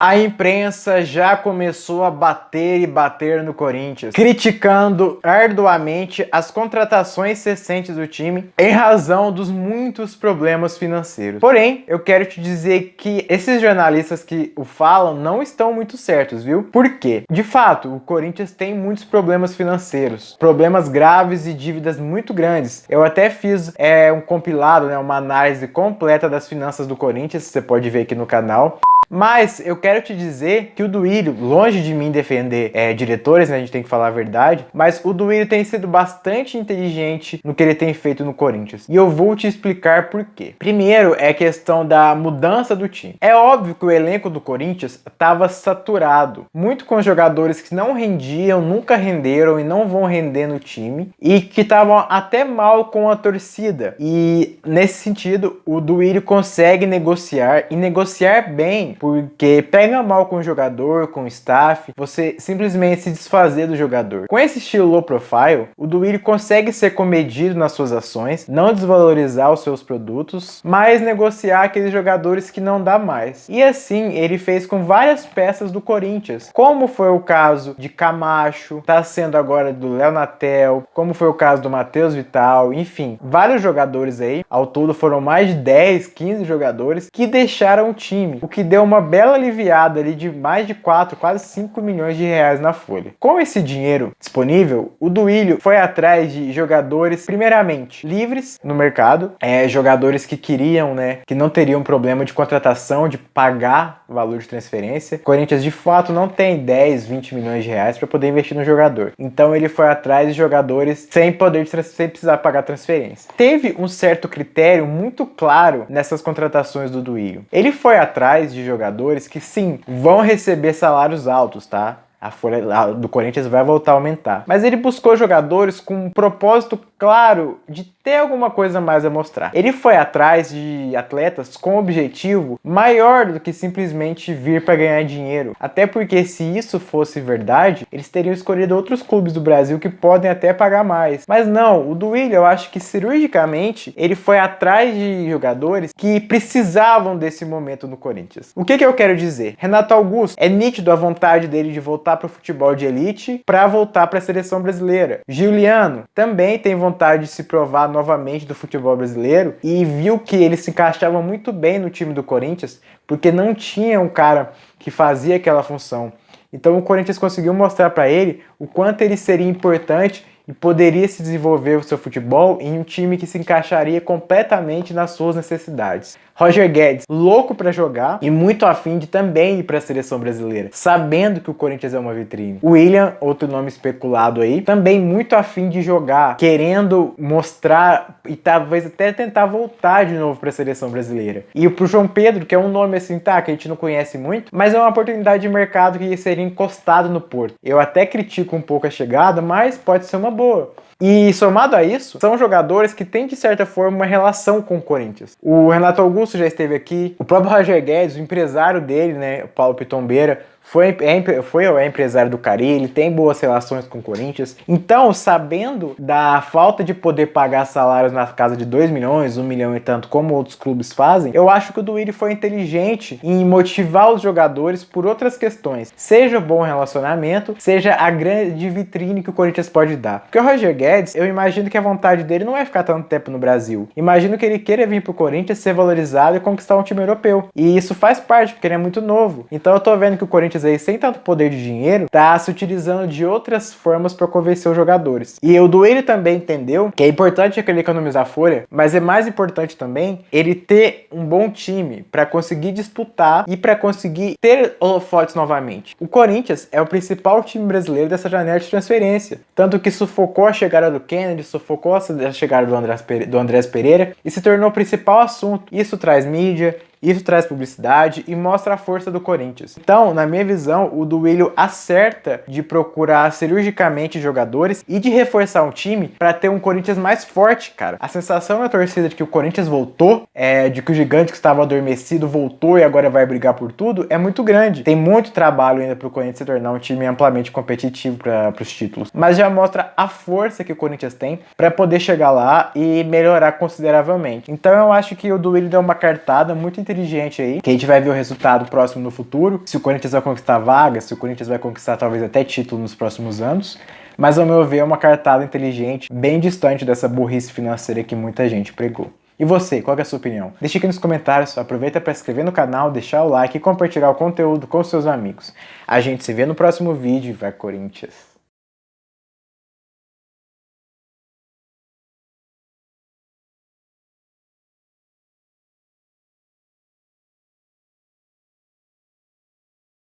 A imprensa já começou a bater e bater no Corinthians, criticando arduamente as contratações recentes do time em razão dos muitos problemas financeiros. Porém, eu quero te dizer que esses jornalistas que o falam não estão muito certos, viu? Por quê? De fato, o Corinthians tem muitos problemas financeiros, problemas graves e dívidas muito grandes. Eu até fiz um compilado, uma análise completa das finanças do Corinthians, você pode ver aqui no canal. Mas eu quero te dizer que o Duílio, longe de mim defender diretores, a gente tem que falar a verdade, mas o Duílio tem sido bastante inteligente no que ele tem feito no Corinthians. E eu vou te explicar por quê. Primeiro é a questão da mudança do time. É óbvio que o elenco do Corinthians estava saturado, muito com jogadores que não rendiam, nunca renderam e não vão render no time, e que estavam até mal com a torcida. E nesse sentido, o Duílio consegue negociar e negociar bem, porque pega mal com o jogador, com o staff, você simplesmente se desfazer do jogador. Com esse estilo low profile, o Duílio consegue ser comedido nas suas ações, não desvalorizar os seus produtos, mas negociar aqueles jogadores que não dá mais. E assim ele fez com várias peças do Corinthians, como foi o caso de Camacho, tá sendo agora do Léo Natel, como foi o caso do Matheus Vital, enfim, vários jogadores aí, ao todo foram mais de 10, 15 jogadores que deixaram o time, o que deu uma bela aliviada ali de mais de 4, quase 5 milhões de reais na folha. Com esse dinheiro disponível, o Duílio foi atrás de jogadores, primeiramente, livres no mercado, jogadores que queriam, que não teriam problema de contratação, de pagar valor de transferência. O Corinthians, de fato, não tem 10, 20 milhões de reais para poder investir no jogador. Então ele foi atrás de jogadores sem sem precisar pagar transferência. Teve um certo critério muito claro nessas contratações do Duílio. Ele foi atrás de jogadores que sim, vão receber salários altos, tá? A folha do Corinthians vai voltar a aumentar. Mas ele buscou jogadores com um propósito claro de ter alguma coisa mais a mostrar. Ele foi atrás de atletas com objetivo maior do que simplesmente vir para ganhar dinheiro. Até porque se isso fosse verdade, eles teriam escolhido outros clubes do Brasil que podem até pagar mais. Mas não, o Duílio, eu acho que cirurgicamente, ele foi atrás de jogadores que precisavam desse momento no Corinthians. O que eu quero dizer? Renato Augusto, é nítido a vontade dele de voltar para o futebol de elite para voltar para a seleção brasileira. Giuliano também tem vontade de se provar novamente do futebol brasileiro e viu que ele se encaixava muito bem no time do Corinthians porque não tinha um cara que fazia aquela função. Então o Corinthians conseguiu mostrar para ele o quanto ele seria importante e poderia se desenvolver o seu futebol em um time que se encaixaria completamente nas suas necessidades. Roger Guedes, louco para jogar e muito afim de também ir para a seleção brasileira, sabendo que o Corinthians é uma vitrine. O William, outro nome especulado aí, também muito afim de jogar, querendo mostrar e talvez até tentar voltar de novo para a seleção brasileira. E pro João Pedro, que é um nome assim, que a gente não conhece muito, mas é uma oportunidade de mercado que seria encostado no Porto. Eu até critico um pouco a chegada, mas pode ser uma boa. E somado a isso, são jogadores que têm de certa forma uma relação com o Corinthians. O Renato Augusto já esteve aqui, o próprio Roger Guedes, o empresário dele, o Paulo Pitombeira, foi empresário do Carille, ele tem boas relações com o Corinthians. Então, sabendo da falta de poder pagar salários na casa de 2 milhões, 1 milhão e tanto, como outros clubes fazem, eu acho que o Duílio foi inteligente em motivar os jogadores por outras questões. Seja o bom relacionamento, seja a grande vitrine que o Corinthians pode dar. Porque o Roger Guedes, eu imagino que a vontade dele não é ficar tanto tempo no Brasil. Imagino que ele queira vir pro Corinthians, ser valorizado e conquistar um time europeu. E isso faz parte, porque ele é muito novo. Então eu tô vendo que o Corinthians aí, sem tanto poder de dinheiro, tá se utilizando de outras formas para convencer os jogadores. E o Duílio também entendeu que é importante ele economizar folha, mas é mais importante também ele ter um bom time para conseguir disputar e para conseguir ter holofotes novamente. O Corinthians é o principal time brasileiro dessa janela de transferência, tanto que sufocou a chegada do Kennedy, sufocou a chegada do Andrés Pereira e se tornou o principal assunto. Isso traz mídia, isso traz publicidade e mostra a força do Corinthians. Então, na minha visão, o Duílio acerta de procurar cirurgicamente jogadores e de reforçar um time para ter um Corinthians mais forte, cara. A sensação na torcida de que o Corinthians voltou, de que o gigante que estava adormecido voltou e agora vai brigar por tudo, é muito grande. Tem muito trabalho ainda para o Corinthians se tornar um time amplamente competitivo para os títulos. Mas já mostra a força que o Corinthians tem para poder chegar lá e melhorar consideravelmente. Então eu acho que o Duílio deu uma cartada muito inteligente aí, que a gente vai ver o resultado próximo no futuro, se o Corinthians vai conquistar vaga, se o Corinthians vai conquistar talvez até título nos próximos anos. Mas ao meu ver é uma cartada inteligente, bem distante dessa burrice financeira que muita gente pregou. E você, qual é a sua opinião? Deixa aqui nos comentários, aproveita para se inscrever no canal, deixar o like e compartilhar o conteúdo com seus amigos. A gente se vê no próximo vídeo. Vai Corinthians!